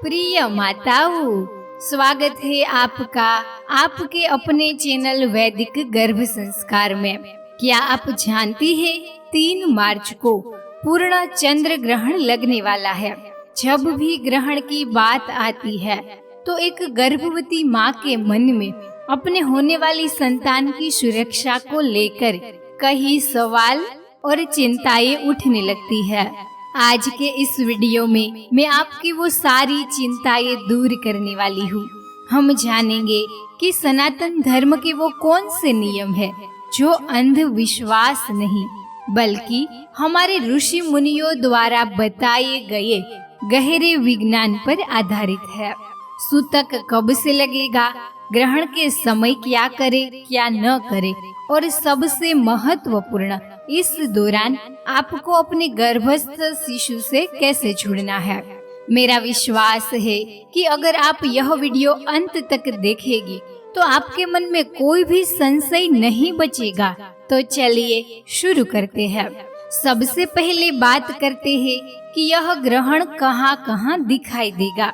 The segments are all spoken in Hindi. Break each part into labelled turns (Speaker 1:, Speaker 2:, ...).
Speaker 1: प्रिय माताओं, स्वागत है आपका आपके अपने चैनल वैदिक गर्भ संस्कार में। क्या आप जानती हैं 3 मार्च को पूर्ण चंद्र ग्रहण लगने वाला है। जब भी ग्रहण की बात आती है तो एक गर्भवती माँ के मन में अपने होने वाली संतान की सुरक्षा को लेकर कई सवाल और चिंताएं उठने लगती है। आज के इस वीडियो में मैं आपकी वो सारी चिंताएं दूर करने वाली हूँ। हम जानेंगे कि सनातन धर्म के वो कौन से नियम है जो अंधविश्वास नहीं बल्कि हमारे ऋषि मुनियों द्वारा बताए गए गहरे विज्ञान पर आधारित है। सूतक कब से लगेगा, ग्रहण के समय क्या करे क्या न करे, और सबसे महत्वपूर्ण इस दौरान आपको अपने गर्भस्थ शिशु से कैसे जुड़ना है। मेरा विश्वास है कि अगर आप यह वीडियो अंत तक देखेगी तो आपके मन में कोई भी संशय नहीं बचेगा। तो चलिए शुरू करते हैं। सबसे पहले बात करते हैं कि यह ग्रहण कहाँ कहाँ दिखाई देगा।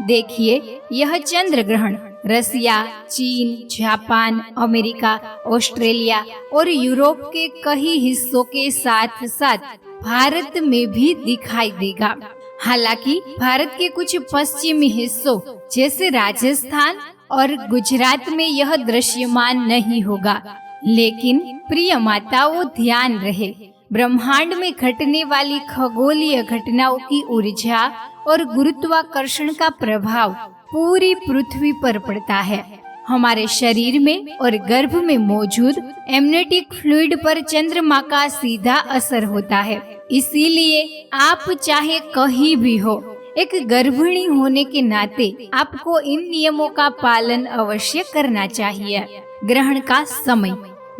Speaker 1: देखिए, यह चंद्र ग्रहण रसिया, चीन, जापान, अमेरिका, ऑस्ट्रेलिया और यूरोप के कई हिस्सों के साथ साथ भारत में भी दिखाई देगा। हालांकि भारत के कुछ पश्चिमी हिस्सों जैसे राजस्थान और गुजरात में यह दृश्यमान नहीं होगा। लेकिन प्रिय माताओं, ध्यान रहे, ब्रह्मांड में घटने वाली खगोलीय घटनाओं की ऊर्जा और गुरुत्वाकर्षण का प्रभाव पूरी पृथ्वी पर पड़ता है। हमारे शरीर में और गर्भ में मौजूद एमनेटिक फ्लूइड पर चंद्रमा का सीधा असर होता है। इसीलिए आप चाहे कहीं भी हो, एक गर्भिणी होने के नाते आपको इन नियमों का पालन अवश्य करना चाहिए। ग्रहण का समय।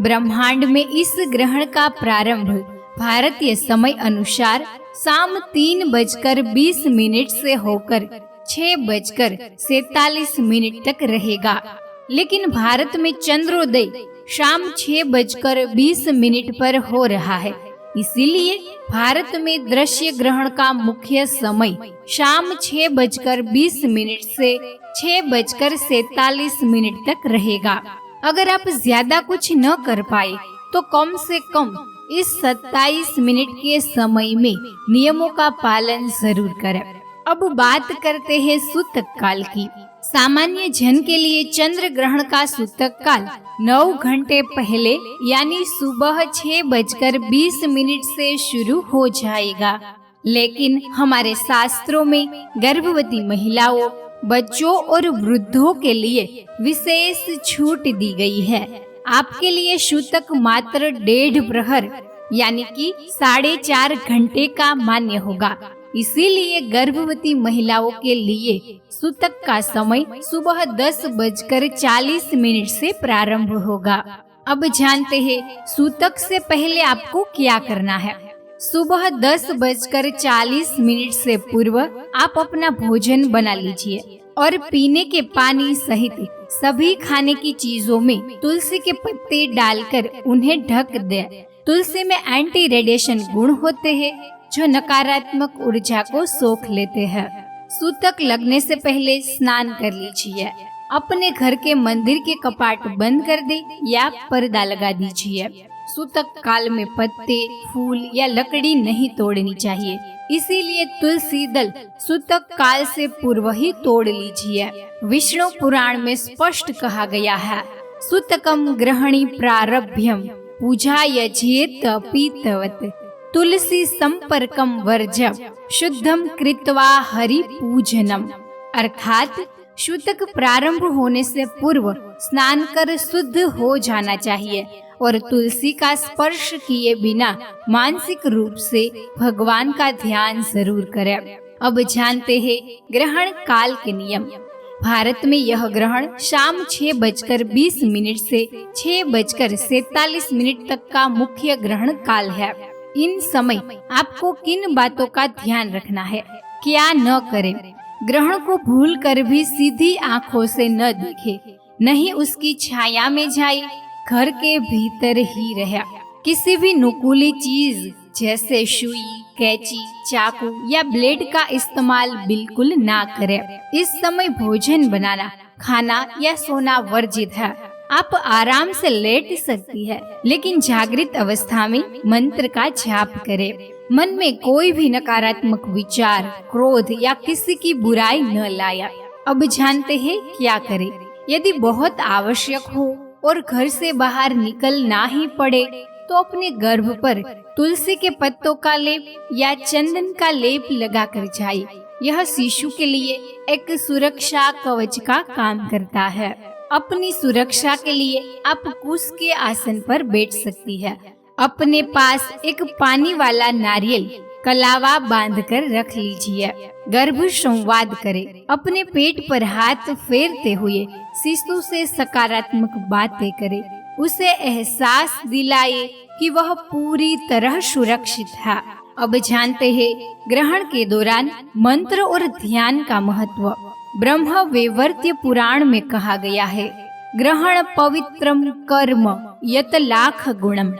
Speaker 1: ब्रह्मांड में इस ग्रहण का प्रारंभ भारतीय समय अनुसार शाम 3:20 से होकर 6:47 तक रहेगा। लेकिन भारत में चंद्रोदय शाम 6:20 पर हो रहा है। इसीलिए भारत में दृश्य ग्रहण का मुख्य समय शाम 6:20 से 6:47 तक रहेगा। अगर आप ज्यादा कुछ न कर पाए तो कम से कम इस 27 मिनट के समय में नियमों का पालन जरूर करें। अब बात करते हैं सूतक काल की। सामान्य जन के लिए चंद्र ग्रहण का सूतक काल 9 घंटे पहले यानी सुबह 6:20 से शुरू हो जाएगा। लेकिन हमारे शास्त्रों में गर्भवती महिलाओं, बच्चों और वृद्धों के लिए विशेष छूट दी गई है। आपके लिए सूतक मात्र 1.5 प्रहर यानी कि 4.5 घंटे का मान्य होगा। इसीलिए गर्भवती महिलाओं के लिए सूतक का समय सुबह 10:40 से प्रारंभ होगा। अब जानते हैं सूतक से पहले आपको क्या करना है। सुबह 10:40 से पूर्व आप अपना भोजन बना लीजिए और पीने के पानी सहित सभी खाने की चीजों में तुलसी के पत्ते डालकर उन्हें ढक दें। तुलसी में एंटी रेडिएशन गुण होते हैं जो नकारात्मक ऊर्जा को सोख लेते हैं। सूतक लगने से पहले स्नान कर लीजिए। अपने घर के मंदिर के कपाट बंद कर दे या पर्दा लगा दीजिए। सूतक काल में पत्ते, फूल या लकड़ी नहीं तोड़नी चाहिए। इसीलिए तुलसी दल सूतक काल से पूर्व ही तोड़ लीजिए। विष्णु पुराण में स्पष्ट कहा गया है, सूतकम ग्रहणी प्रारभ्यम पूजा यजेत पीतवत तुलसी संपर्कम वर्जम शुद्धम कृत्वा हरि पूजनम। अर्थात सूतक प्रारंभ होने से पूर्व स्नान कर शुद्ध हो जाना चाहिए और तुलसी का स्पर्श किए बिना मानसिक रूप से भगवान का ध्यान जरूर करें। अब जानते हैं ग्रहण काल के नियम। भारत में यह ग्रहण शाम 6:20 से 6:47 तक का मुख्य ग्रहण काल है। इन समय आपको किन बातों का ध्यान रखना है, क्या न करें। ग्रहण को भूल कर भी सीधी आंखों से न देखे, नहीं उसकी छाया में जाए, घर के भीतर ही रहे। किसी भी नुकीली चीज जैसे सुई, कैंची, चाकू या ब्लेड का इस्तेमाल बिल्कुल ना करें। इस समय भोजन बनाना, खाना या सोना वर्जित है। आप आराम से लेट सकती है, लेकिन जागृत अवस्था में मंत्र का जाप करें। मन में कोई भी नकारात्मक विचार, क्रोध या किसी की बुराई न लाया। अब जानते हैं क्या करें। यदि बहुत आवश्यक हो और घर से बाहर निकलना ही पड़े तो अपने गर्भ पर तुलसी के पत्तों का लेप या चंदन का लेप लगाकर जाए। यह शिशु के लिए एक सुरक्षा कवच का काम करता है। अपनी सुरक्षा के लिए आप कुश के आसन पर बैठ सकती है। अपने पास एक पानी वाला नारियल कलावा बांधकर रख लीजिए। गर्भ संवाद करें। अपने पेट पर हाथ फेरते हुए शिशु से सकारात्मक बातें करें। उसे एहसास दिलाए कि वह पूरी तरह सुरक्षित है। अब जानते हैं ग्रहण के दौरान मंत्र और ध्यान का महत्व। ब्रह्म वैवर्त्य पुराण में कहा गया है, ग्रहण पवित्रम कर्म यत लाख गुणम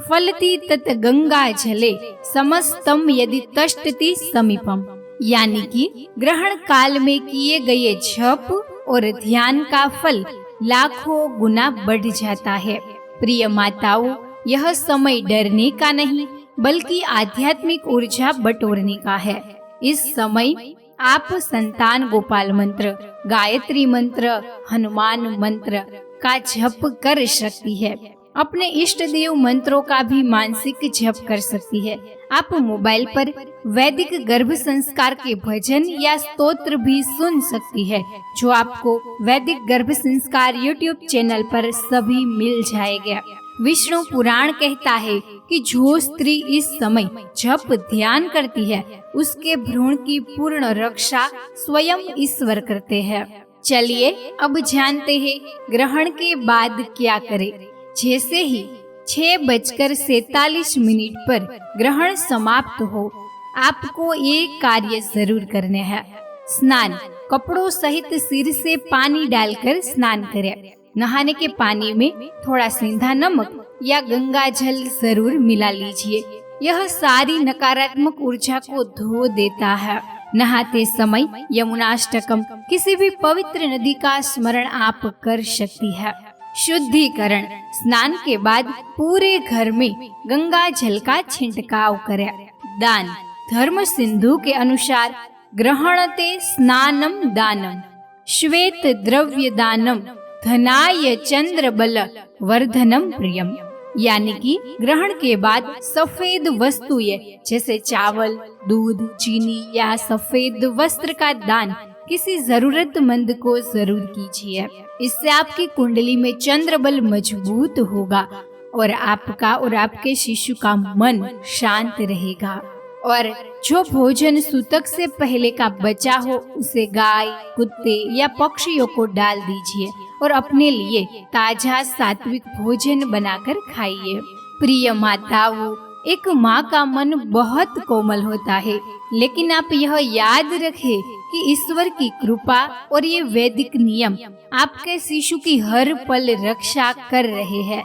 Speaker 1: फलति तत गंगा जले समस्तम यदि तष्टति समीपम। यानी कि ग्रहण काल में किए गए जप और ध्यान का फल लाखों गुना बढ़ जाता है। प्रिय माताओं, यह समय डरने का नहीं बल्कि आध्यात्मिक ऊर्जा बटोरने का है। इस समय आप संतान गोपाल मंत्र, गायत्री मंत्र, हनुमान मंत्र का जप कर सकती है। अपने इष्ट देव मंत्रों का भी मानसिक जप कर सकती है। आप मोबाइल पर वैदिक गर्भ संस्कार के भजन या स्तोत्र भी सुन सकती है, जो आपको वैदिक गर्भ संस्कार YouTube चैनल पर सभी मिल जाएगा। विष्णु पुराण कहता है कि जो स्त्री इस समय जप ध्यान करती है, उसके भ्रूण की पूर्ण रक्षा स्वयं ईश्वर करते हैं। चलिए अब जानते हैं ग्रहण के बाद क्या करें। जैसे ही 6:47 पर ग्रहण समाप्त हो, आपको एक कार्य जरूर करने हैं। स्नान, कपड़ों सहित सिर से पानी डालकर स्नान करें। नहाने के पानी में थोड़ा सेंधा नमक या गंगा जल जरूर मिला लीजिए। यह सारी नकारात्मक ऊर्जा को धो देता है। नहाते समय यमुनाष्टकम, किसी भी पवित्र नदी का स्मरण आप कर सकती है। शुद्धिकरण, स्नान के बाद पूरे घर में गंगा जल का छिड़काव करें। दान, धर्म सिंधु के अनुसार ग्रहणते स्नानम दानम श्वेत द्रव्य दानम धनाय चंद्र बल वर्धनम प्रियम। यानी कि ग्रहण के बाद सफेद वस्तुएं जैसे चावल, दूध, चीनी या सफेद वस्त्र का दान किसी जरूरतमंद को जरूर कीजिए। इससे आपकी कुंडली में चंद्र बल मजबूत होगा और आपका और आपके शिशु का मन शांत रहेगा। और जो भोजन सूतक से पहले का बचा हो उसे गाय, कुत्ते या पक्षियों को डाल दीजिए और अपने लिए ताजा सात्विक भोजन बनाकर खाइए। प्रिय माताओं, एक माँ का मन बहुत कोमल होता है, लेकिन आप यह याद रखें कि ईश्वर की कृपा और ये वैदिक नियम आपके शिशु की हर पल रक्षा कर रहे हैं।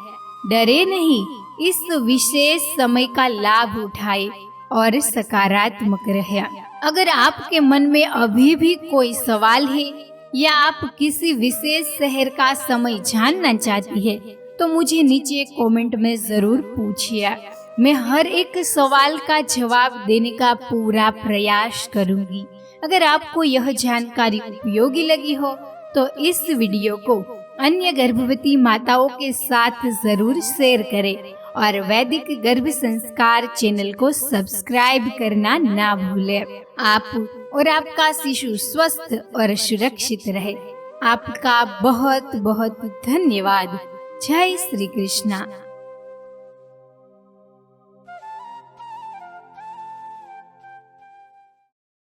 Speaker 1: डरे नहीं, इस विशेष समय का लाभ उठाए और सकारात्मक रहे। अगर आपके मन में अभी भी कोई सवाल है या आप किसी विशेष शहर का समय जानना चाहती है तो मुझे नीचे कमेंट में जरूर पूछिए। मैं हर एक सवाल का जवाब देने का पूरा प्रयास करूंगी। अगर आपको यह जानकारी उपयोगी लगी हो तो इस वीडियो को अन्य गर्भवती माताओं के साथ जरूर शेयर करें और वैदिक गर्भ संस्कार चैनल को सब्सक्राइब करना ना भूलें। आप और आपका शिशु स्वस्थ और सुरक्षित रहे। आपका बहुत बहुत धन्यवाद। जय श्री कृष्णा।